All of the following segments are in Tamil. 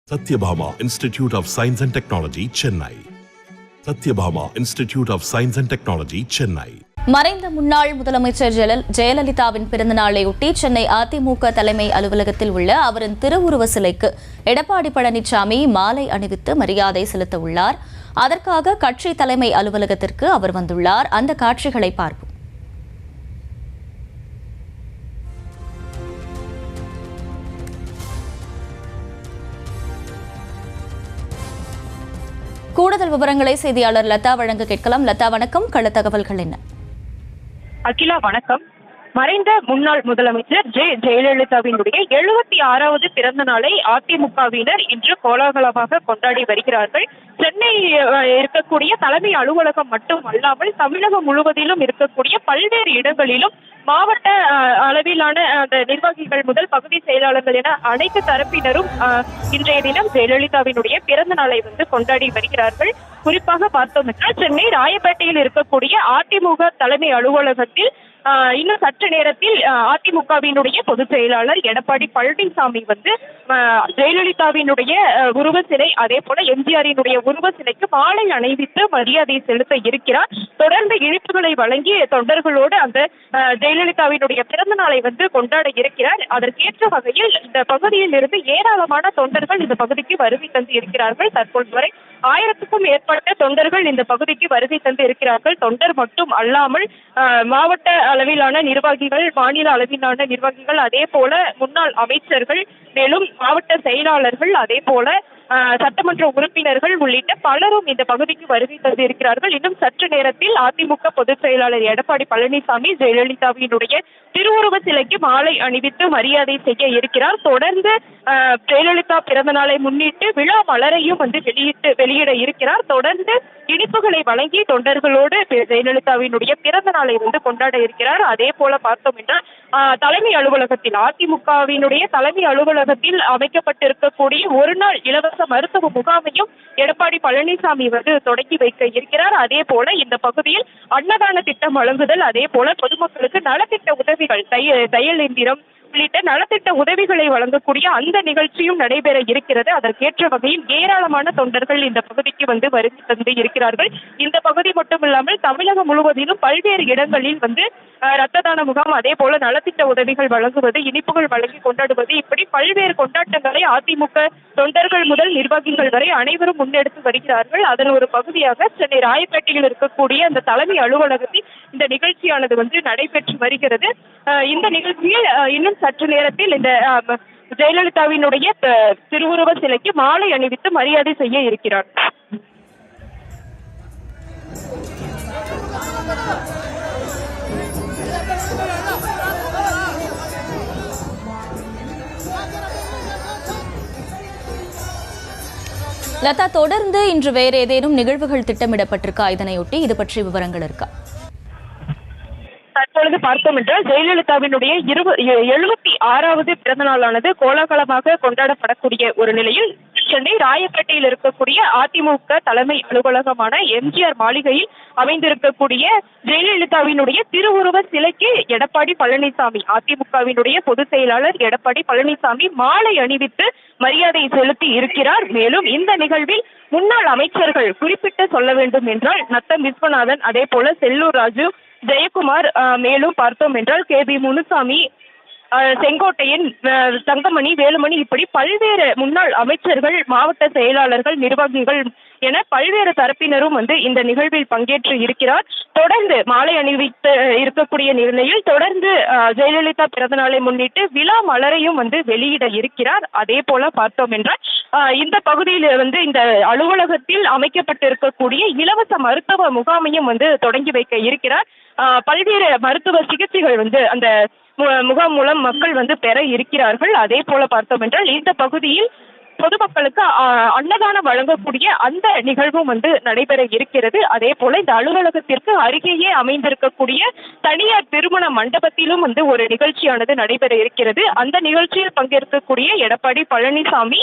Satyabhama Institute of Science and Technology, Chennai. Satyabhama Institute of Science and Technology, Chennai. மறைந்த முன்னாள் முதலமைச்சர் ஜெயலலிதாவின் பிறந்த நாளையொட்டி சென்னை அதிமுக தலைமை அலுவலகத்தில் உள்ள அவரின் திருவுருவ சிலைக்கு எடப்பாடி பழனிசாமி மாலை அணிவித்து மரியாதை செலுத்த உள்ளார். அதற்காக கட்சி தலைமை அலுவலகத்திற்கு அவர் வந்துள்ளார். அந்த காட்சிகளை பார்ப்போம். கூடுதல் விவரங்களை செய்தியாளர் லதா வழங்க கேட்கலாம். லதா, வணக்கம். கள தகவல்கள் என்ன? அகிலா, வணக்கம். மறைந்த முன்னாள் முதலமைச்சர் ஜெயலலிதாவினுடைய 76வது பிறந்த நாளை அதிமுகவினர் இன்று கோலாகலமாக கொண்டாடி வருகிறார்கள். சென்னை இருக்கக்கூடிய தலைமை அலுவலகம் மட்டும் அல்லாமல் தமிழகம் முழுவதிலும் இருக்கக்கூடிய பல்வேறு இடங்களிலும் மாவட்ட அளவிலான அந்த நிர்வாகிகள் முதல் பகுதி செயலாளர்கள் என அனைத்து தரப்பினரும் இன்றைய தினம் ஜெயலலிதாவினுடைய பிறந்த நாளை கொண்டாடி வருகிறார்கள். குறிப்பாக பார்த்தோம் என்றால் சென்னை ராயப்பேட்டையில் இருக்கக்கூடிய அதிமுக தலைமை அலுவலகத்தில் இன்னும் சற்று நேரத்தில் அதிமுகவினுடைய பொதுச் செயலாளர் எடப்பாடி பழனிசாமி ஜெயலலிதாவினுடைய உருவ சிலை, அதே போல எம்ஜிஆரினுடைய உருவ சிலைக்கு மாலை அணிவித்து மரியாதை செலுத்த இருக்கிறார். தொடர்ந்து இனிப்புகளை வழங்கி தொண்டர்களோடு அந்த ஜெயலலிதாவினுடைய பிறந்த நாளை கொண்டாட இருக்கிறார். அதற்கேற்ற வகையில் இந்த பகுதியில் இருந்து ஏராளமான தொண்டர்கள் இந்த பகுதிக்கு வருகை தந்து இருக்கிறார்கள். தற்போது வரை 1000க்கும் மேற்பட்ட தொண்டர்கள் இந்த பகுதிக்கு வருகை தந்து இருக்கிறார்கள். தொண்டர் மட்டும் அல்லாமல் மாவட்ட அளவிலான நிர்வாகிகள், மாநில அளவிலான நிர்வாகிகள், அதே போல முன்னாள் அமைச்சர்கள், மேலும் மாவட்ட செயலாளர்கள், அதே போல சட்டமன்ற உறுப்பினர்கள் உள்ளிட்ட பலரும் இந்த பகுதிக்கு வருகை தந்து இருக்கிறார்கள். இன்னும் சற்று நேரத்தில் அதிமுக பொதுச் செயலாளர் எடப்பாடி பழனிசாமி ஜெயலலிதாவினுடைய திருவுருவ சிலைக்கு மாலை அணிவித்து மரியாதை செய்ய இருக்கிறார். தொடர்ந்து ஜெயலலிதா பிறந்த நாளை முன்னிட்டு விழா மலரையும் வெளியிட இருக்கிறார். தொடர்ந்து இனிப்புகளை வழங்கி தொண்டர்களோடு ஜெயலலிதாவினுடைய பிறந்த நாளை கொண்டாட இருக்கிறார். அதே போல பார்த்தோம் என்றால் தலைமை அலுவலகத்தில், அதிமுகவினுடைய தலைமை அலுவலகத்தில் அமைக்கப்பட்டிருக்கக்கூடிய ஒரு நாள் இலவச மருத்துவ முகாமையும் எடப்பாடி பழனிசாமி தொடங்கி வைக்க இருக்கிறார். அதே போல இந்த பகுதியில் அன்னதான திட்டம் வழங்குதல், அதே போல பொதுமக்களுக்கு நலத்திட்ட உதவிகள், தையல் எந்திரம் உள்ளிட்ட நலத்திட்ட உதவிகளை வழங்கக்கூடிய அந்த நிகழ்ச்சியும் நடைபெற இருக்கிறது. அதற்கேற்ற வகையில் ஏராளமான தொண்டர்கள் இந்த பகுதிக்கு வருகை தந்து இருக்கிறார்கள். இந்த பகுதி மட்டுமில்லாமல் தமிழகம் முழுவதிலும் பல்வேறு இடங்களில் ரத்த தான முகாம், அதே போல நலத்திட்ட உதவிகள் வழங்குவது, இனிப்புகள் வழங்கி கொண்டாடுவது, இப்படி பல்வேறு கொண்டாட்டங்களை அதிமுக தொண்டர்கள் முதல் நிர்வாகிகள் வரை அனைவரும் முன்னெடுத்து வருகிறார்கள். அதன் ஒரு பகுதியாக சென்னை ராயப்பேட்டையில் இருக்கக்கூடிய அந்த தலைமை அலுவலகத்தில் இந்த நிகழ்ச்சியானது நடைபெற்று வருகிறது. இந்த நிகழ்ச்சியில் இன்னும் சற்று நேரத்தில் இந்த ஜெயலலிதாவினுடைய திருவுருவ சிலைக்கு மாலை அணிவித்து மரியாதை செய்ய இருக்கிறார். லதா, தொடர்ந்து இன்று வேறு ஏதேனும் நிகழ்வுகள் திட்டமிடப்பட்டிருக்கா? இதனையொட்டி இது பற்றி விவரங்கள் இருக்கா? தற்பொழுது பார்த்தோம் என்றால் ஜெயலலிதாவினுடைய 76வது பிறந்த நாளானது கோலாகலமாக கொண்டாடப்படக்கூடிய ஒரு நிலையில் சென்னை ராயப்பேட்டையில் இருக்கக்கூடிய அதிமுக தலைமை அலுவலகமான எம்ஜிஆர் மாளிகையில் அமைந்திருக்கக்கூடிய ஜெயலலிதாவினுடைய திருவுருவ சிலைக்கு எடப்பாடி பழனிசாமி, அதிமுகவினுடைய பொதுச் செயலாளர் எடப்பாடி பழனிசாமி மாலை அணிவித்து மரியாதை செலுத்தி இருக்கிறார். மேலும் இந்த நிகழ்வில் முன்னாள் அமைச்சர்கள் குறிப்பிட்டு சொல்ல வேண்டும் என்றால் நத்தம் விஸ்வநாதன், அதே போல செல்லூர் ராஜு, ஜெயக்குமார், மேலும் பார்த்தோம் என்றால் கேபி முனுசாமி, செங்கோட்டையன், தங்கமணி, வேலுமணி, இப்படி பல்வேறு முன்னாள் அமைச்சர்கள், மாவட்ட செயலாளர்கள், நிர்வாகிகள் என பல்வேறு தரப்பினரும் இந்த நிகழ்வில் பங்கேற்று இருக்கிறார். தொடர்ந்து மாலை அணிவித்து இருக்கக்கூடிய நிலையில் தொடர்ந்து ஜெயலலிதா பிறந்த நாளை முன்னிட்டு விழா மலரையும் வெளியிட இருக்கிறார். அதே போல பார்த்தோம் என்றால் இந்த பகுதியில் இந்த அலுவலகத்தில் அமைக்கப்பட்டிருக்கக்கூடிய இலவச மருத்துவ முகாமையும் தொடங்கி வைக்க இருக்கிறார். பல்வேறு மருத்துவ சிகிச்சைகள் அந்த முகாம் மூலம் மக்கள் பெற இருக்கிறார்கள். அதே போல பார்த்தோம் என்றால் இந்த பகுதியில் பொதுமக்களுக்கு அன்னதானம் வழங்கக்கூடிய அந்த நிகழ்வும் நடைபெற இருக்கிறது. அதே போல இந்த அலுவலகத்திற்கு அருகேயே அமைந்திருக்கக்கூடிய தனியார் திருமண மண்டபத்திலும் ஒரு நிகழ்ச்சியானது நடைபெற இருக்கிறது. அந்த நிகழ்ச்சியில் பங்கேற்கக்கூடிய எடப்பாடி பழனிசாமி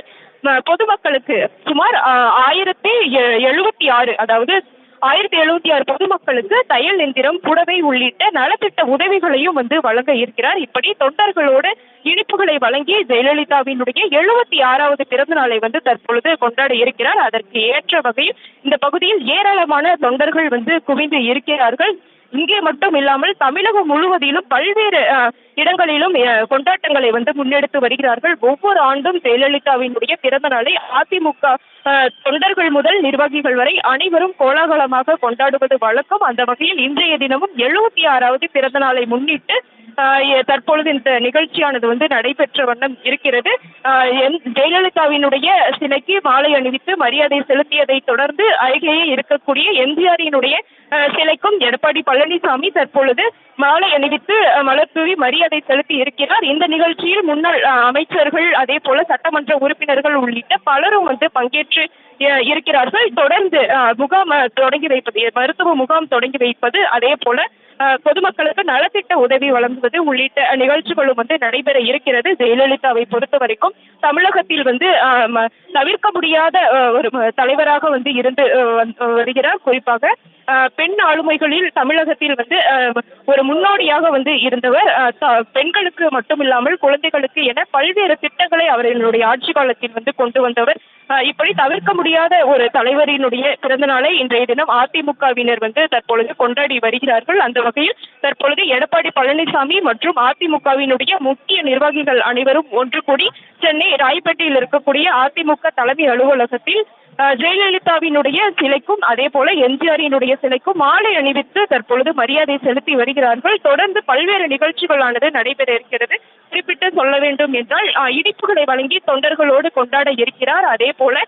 பொதுமக்களுக்கு சுமார் 1076, அதாவது 1076 பொதுமக்களுக்கு தையல் எந்திரம், புடவை உள்ளிட்ட நலத்திட்ட உதவிகளையும் வந்து வழங்க இருக்கிறார். இப்படி தொண்டர்களோடு இனிப்புகளை வழங்கி ஜெயலலிதாவினுடைய 76வது பிறந்த நாளை வந்து தற்பொழுது கொண்டாட இருக்கிறார். அதற்கு ஏற்ற வகையில் இந்த பகுதியில் ஏராளமான தொண்டர்கள் வந்து குவிந்து இருக்கிறார்கள். இங்கே மட்டும் இல்லாமல் தமிழகம் முழுவதிலும் பல்வேறு இடங்களிலும் கொண்டாட்டங்களை வந்து முன்னெடுத்து வருகிறார்கள். ஒவ்வொரு ஆண்டும் ஜெயலலிதாவினுடைய பிறந்த நாளை அதிமுக தொண்டர்கள் முதல் நிர்வாகிகள் வரை அனைவரும் கோலாகலமாக கொண்டாடுவது வழக்கம். அந்த வகையில் இன்றைய தினமும் 76வது பிறந்த நாளை முன்னிட்டு தற்பொழுது இந்த நிகழ்ச்சியானது வந்து நடைபெற்ற வண்ணம் இருக்கிறது. ஜெயலலிதாவினுடைய சிலைக்கு மாலை அணிவித்து மரியாதை செலுத்தியதை தொடர்ந்து அருகேயே இருக்கக்கூடிய எம்ஜிஆரினுடைய சிலைக்கும் எடப்பாடி பழனிசாமி தற்பொழுது மாலை அணிவித்து மலர் தூவி மரியாதை செலுத்தி இருக்கிறார். இந்த நிகழ்ச்சியில் முன்னாள் அமைச்சர்கள், அதே போல சட்டமன்ற உறுப்பினர்கள் உள்ளிட்ட பலரும் வந்து பங்கேற்று இருக்கிறார்கள். தொடர்ந்து முகாம் தொடங்கி வைப்பது, மருத்துவ முகாம் தொடங்கி வைப்பது, அதே போல பொதுமக்களுக்கு நலத்திட்ட உதவி வழங்குவது உள்ளிட்ட நிகழ்ச்சிகளும் வந்து நடைபெற இருக்கிறது. ஜெயலலிதாவை பொறுத்த வரைக்கும் தமிழகத்தில் வந்து தவிர்க்க முடியாத ஒரு தலைவராக வந்து இருந்து வருகிறார். குறிப்பாக பெண் ஆளுமைகளில் தமிழகத்தில் வந்து ஒரு முன்னோடியாக வந்து இருந்தவர். பெண்களுக்கு மட்டுமில்லாமல் குழந்தைகளுக்கு என பல்வேறு திட்டங்களை அவர்களுடைய ஆட்சி காலத்தில் வந்து கொண்டு வந்தவர். இப்படி தவிர்க்க முடியாத ஒரு தலைவரினுடைய பிறந்த நாளை இன்றைய தினம் அதிமுகவினர் வந்து தற்பொழுது கொண்டாடி வருகிறார்கள். அந்த வகையில் தற்பொழுது எடப்பாடி பழனிசாமி மற்றும் அதிமுகவினுடைய முக்கிய நிர்வாகிகள் அனைவரும் ஒன்று கூடி சென்னை ராயப்பேட்டையில் இருக்கக்கூடிய அதிமுக தலைமை அலுவலகத்தில் ஜெயலலிதாவினுடைய சிலைக்கும் அதே போல எம்ஜிஆரினுடைய சிலைக்கும் மாலை அணிவித்து தற்பொழுது மரியாதை செலுத்தி வருகிறார்கள். தொடர்ந்து பல்வேறு நிகழ்ச்சிகளானது நடைபெற இருக்கிறது. குறிப்பிட்டு சொல்ல வேண்டும் என்றால் இனிப்புகளை வழங்கி தொண்டர்களோடு கொண்டாட இருக்கிறார். அதே போல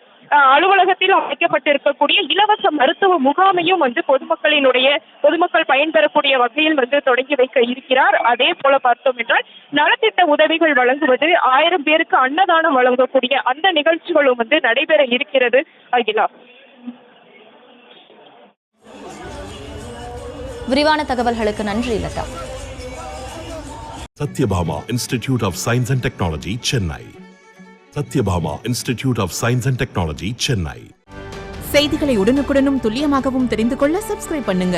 அலுவலகத்தில் அமைக்கப்பட்டிருக்கக்கூடிய இலவச மருத்துவ முகாமையும் வந்து பொதுமக்கள் பயன்பெறக்கூடிய வகையில் வந்து தொடங்கி வைக்க இருக்கிறார். அதே போல பார்த்தோம் என்றால் நலத்திட்ட உதவிகள் வழங்குவது, 1000 பேருக்கு அன்னதானம் வழங்கக்கூடிய அந்த நிகழ்ச்சிகளும் வந்து நடைபெற இருக்கிறது. அகிலா, விரிவான தகவல்களுக்கு நன்றி Latha. Sathyabama institute of science and technology, Chennai. Sathyabama institute of science and technology, Chennai. செய்திகளை உடனுக்குடனும் துல்லியமாகவும் தெரிந்து கொள்ள சப்ஸ்கிரைப் பண்ணுங்க.